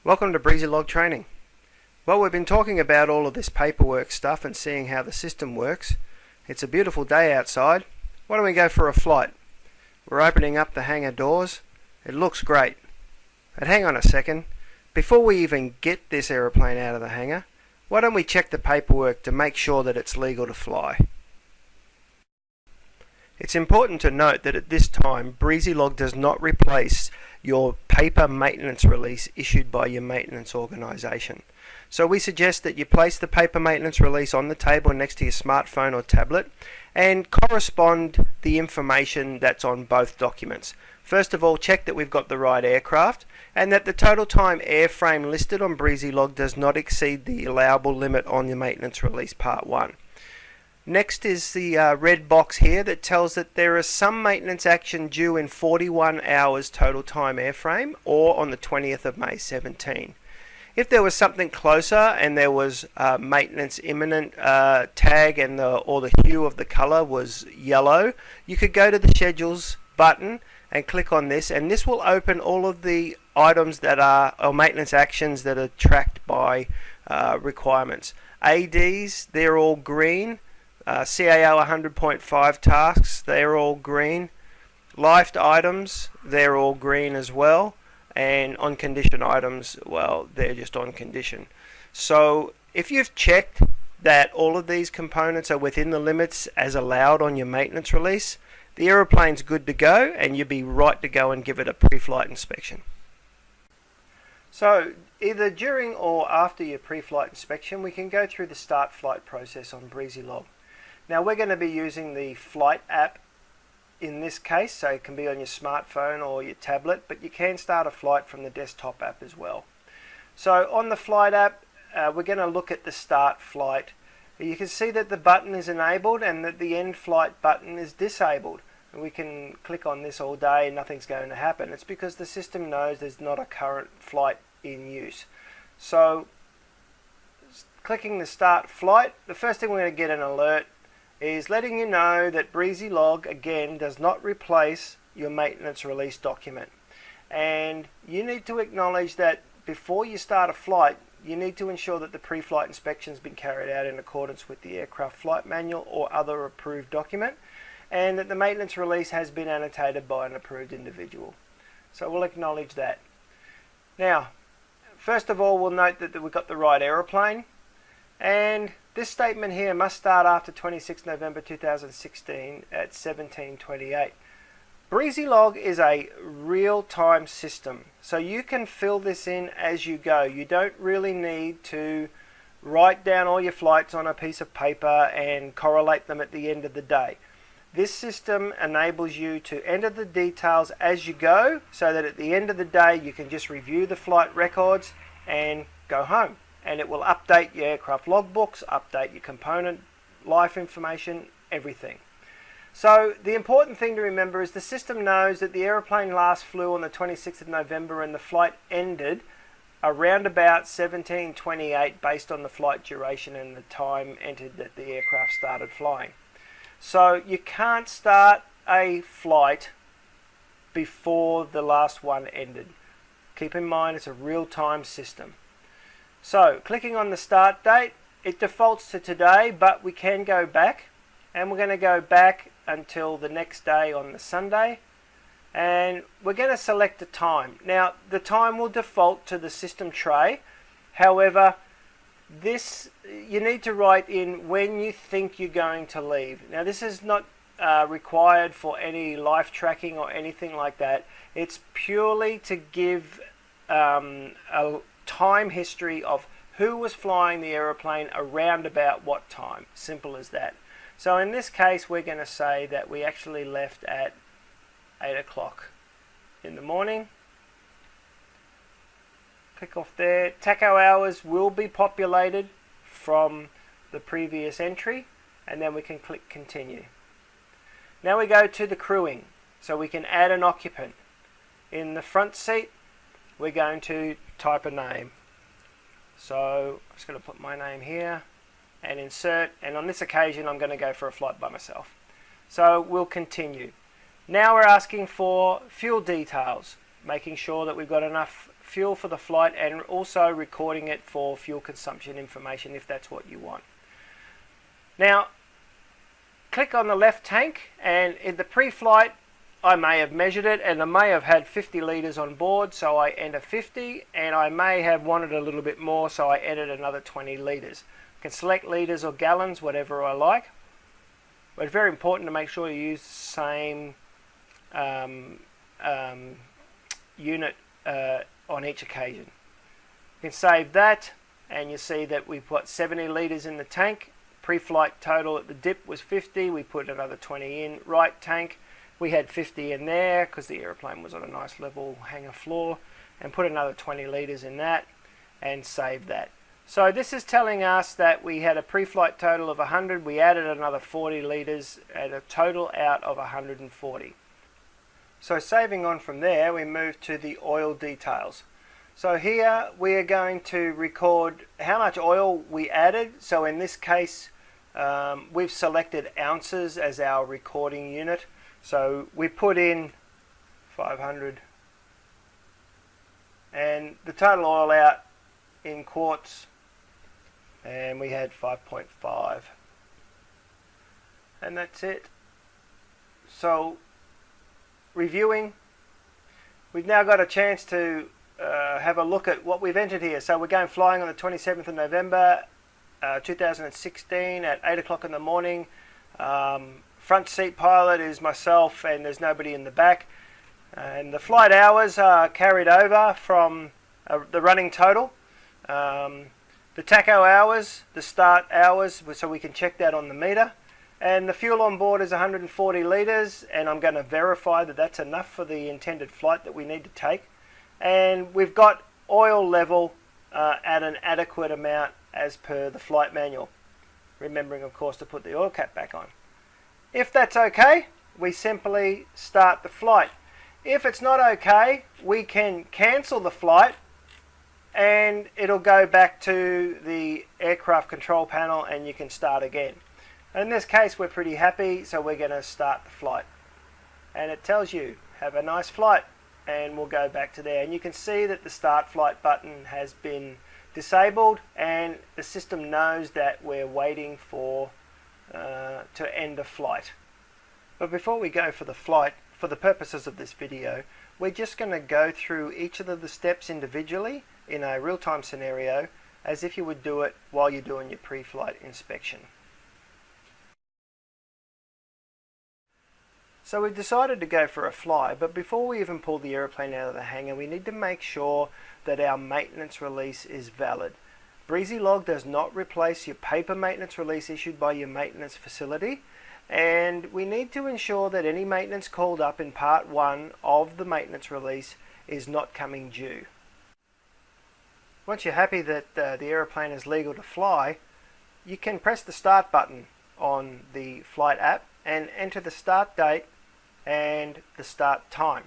Welcome to Breezy Log Training. Well, we've been talking about all of this paperwork stuff and seeing how the system works. It's a beautiful day outside. Why don't we go for a flight? We're opening up the hangar doors. It looks great. But hang on a second. Before we even get this aeroplane out of the hangar, why don't we check the paperwork to make sure that it's legal to fly? It's important to note that at this time, Breezy Log does not replace your paper maintenance release issued by your maintenance organisation. So we suggest that you place the paper maintenance release on the table next to your smartphone or tablet and correspond the information that's on both documents. First of all, check that we've got the right aircraft and that the total time airframe listed on Breezy Log does not exceed the allowable limit on your maintenance release part 1. Next is the red box here that tells that there is some maintenance action due in 41 hours total time airframe or on the 20th of May 17. If there was something closer and there was maintenance imminent tag and the hue of the color was yellow, you could go to the schedules button and click on this, and this will open all of the items that are or maintenance actions that are tracked by requirements. ADs, they're all green. CAO 100.5 tasks, they're all green. Lifed items, they're all green as well. And on condition items, well, they're just on condition. So if you've checked that all of these components are within the limits as allowed on your maintenance release, the aeroplane's good to go and you'll be right to go and give it a pre-flight inspection. So either during or after your pre-flight inspection, we can go through the start flight process on Breezy Log. Now we're going to be using the flight app in this case, so it can be on your smartphone or your tablet, but you can start a flight from the desktop app as well. So on the flight app, we're going to look at the start flight. You can see that the button is enabled and that the end flight button is disabled. And we can click on this all day and nothing's going to happen. It's because the system knows there's not a current flight in use. So clicking the start flight, the first thing we're going to get an alert is letting you know that Breezy Log again does not replace your maintenance release document, and you need to acknowledge that before you start a flight you need to ensure that the pre-flight inspection has been carried out in accordance with the aircraft flight manual or other approved document, and that the maintenance release has been annotated by an approved individual. So we'll acknowledge that. Now first of all, we'll note that we've got the right aeroplane, and this statement here must start after 26 November 2016 at 17:28. Breezy Log is a real-time system, so you can fill this in as you go. You don't really need to write down all your flights on a piece of paper and correlate them at the end of the day. This system enables you to enter the details as you go, so that at the end of the day you can just review the flight records and go home. And it will update your aircraft logbooks, update your component life information, everything. So the important thing to remember is the system knows that the aeroplane last flew on the 26th of November and the flight ended around about 17:28 based on the flight duration and the time entered that the aircraft started flying. So you can't start a flight before the last one ended. Keep in mind it's a real-time system. So clicking on the start date, it defaults to today, but we can go back, and we're going to go back until the next day on the Sunday, and we're going to select a time. Now the time will default to the system tray. However, this you need to write in when you think you're going to leave. Now this is not required for any life tracking or anything like that. It's purely to give a time history of who was flying the aeroplane around about what time. Simple as that. So in this case we're going to say that we actually left at 8 o'clock in the morning. Click off there. TACO hours will be populated from the previous entry, and then we can click continue. Now we go to the crewing, so we can add an occupant. In the front seat we're going to type a name. So I'm just going to put my name here and insert, and on this occasion I'm going to go for a flight by myself. So we'll continue. Now we're asking for fuel details, making sure that we've got enough fuel for the flight and also recording it for fuel consumption information if that's what you want. Now, click on the left tank, and in the pre-flight I may have measured it and I may have had 50 litres on board, so I enter 50, and I may have wanted a little bit more, so I entered another 20 litres. I can select litres or gallons, whatever I like, but it's very important to make sure you use the same unit on each occasion. You can save that, and you see that we've got 70 litres in the tank. Pre-flight total at the dip was 50. We put another 20 in. Right tank, we had 50 in there because the aeroplane was on a nice level hangar floor, and put another 20 litres in that and save that. So this is telling us that we had a pre-flight total of 100. We added another 40 litres at a total out of 140. So saving on from there, we move to the oil details. So here we are going to record how much oil we added. So in this case, we've selected ounces as our recording unit. So we put in 500, and the total oil out in quarts, and we had 5.5, and that's it. So reviewing, we've now got a chance to have a look at what we've entered here. So we're going flying on the 27th of November 2016 at 8 o'clock in the morning. Front seat pilot is myself, and there's nobody in the back. And the flight hours are carried over from the running total. The tacho hours, the start hours, so we can check that on the meter. And the fuel on board is 140 litres, and I'm going to verify that that's enough for the intended flight that we need to take. And we've got oil level at an adequate amount as per the flight manual. Remembering, of course, to put the oil cap back on. If that's okay, we simply start the flight. If it's not okay, we can cancel the flight, and it'll go back to the aircraft control panel and you can start again. In this case, we're pretty happy, so we're going to start the flight. And it tells you, have a nice flight, and we'll go back to there. And you can see that the start flight button has been disabled, and the system knows that we're waiting for to end the flight. But before we go for the flight, for the purposes of this video, we're just going to go through each of the steps individually in a real-time scenario as if you would do it while you're doing your pre-flight inspection. So we've decided to go for a fly, but before we even pull the aeroplane out of the hangar, we need to make sure that our maintenance release is valid. BreezyLog does not replace your paper maintenance release issued by your maintenance facility, and we need to ensure that any maintenance called up in part 1 of the maintenance release is not coming due. Once you're happy that the aeroplane is legal to fly, you can press the start button on the flight app and enter the start date and the start time,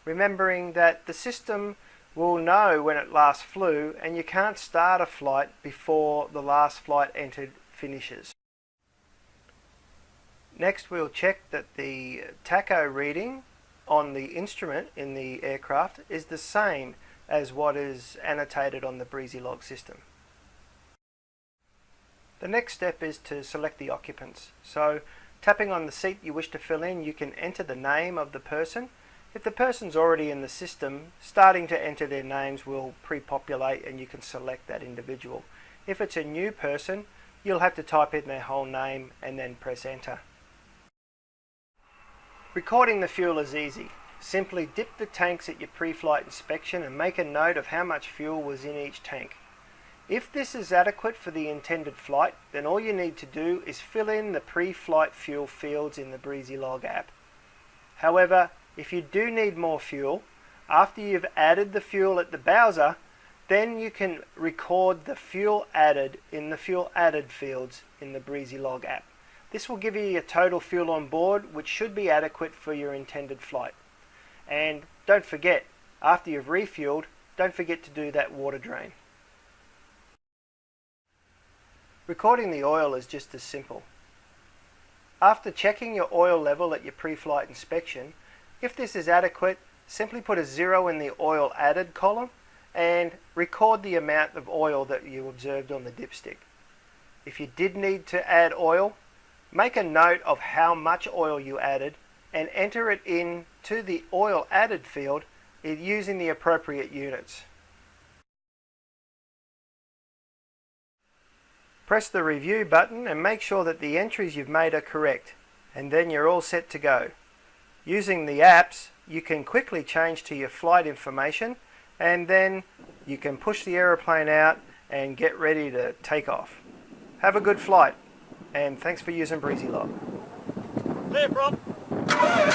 remembering that the system will know when it last flew, and you can't start a flight before the last flight entered finishes. Next, we'll check that the tacho reading on the instrument in the aircraft is the same as what is annotated on the BreezyLog system. The next step is to select the occupants. So tapping on the seat you wish to fill in, you can enter the name of the person. If the person's already in the system, starting to enter their names will pre-populate and you can select that individual. If it's a new person, you'll have to type in their whole name and then press enter. Recording the fuel is easy. Simply dip the tanks at your pre-flight inspection and make a note of how much fuel was in each tank. If this is adequate for the intended flight, then all you need to do is fill in the pre-flight fuel fields in the BreezyLog app. However, if you do need more fuel, after you've added the fuel at the bowser, then you can record the fuel added in the fuel added fields in the BreezyLog app. This will give you your total fuel on board, which should be adequate for your intended flight. And don't forget, after you've refueled, don't forget to do that water drain. Recording the oil is just as simple. After checking your oil level at your pre-flight inspection, if this is adequate, simply put a 0 in the oil added column and record the amount of oil that you observed on the dipstick. If you did need to add oil, make a note of how much oil you added and enter it into the oil added field using the appropriate units. Press the review button and make sure that the entries you've made are correct, and then you're all set to go. Using the apps, you can quickly change to your flight information, and then you can push the aeroplane out and get ready to take off. Have a good flight, and thanks for using BreezyLog. Clear, prop.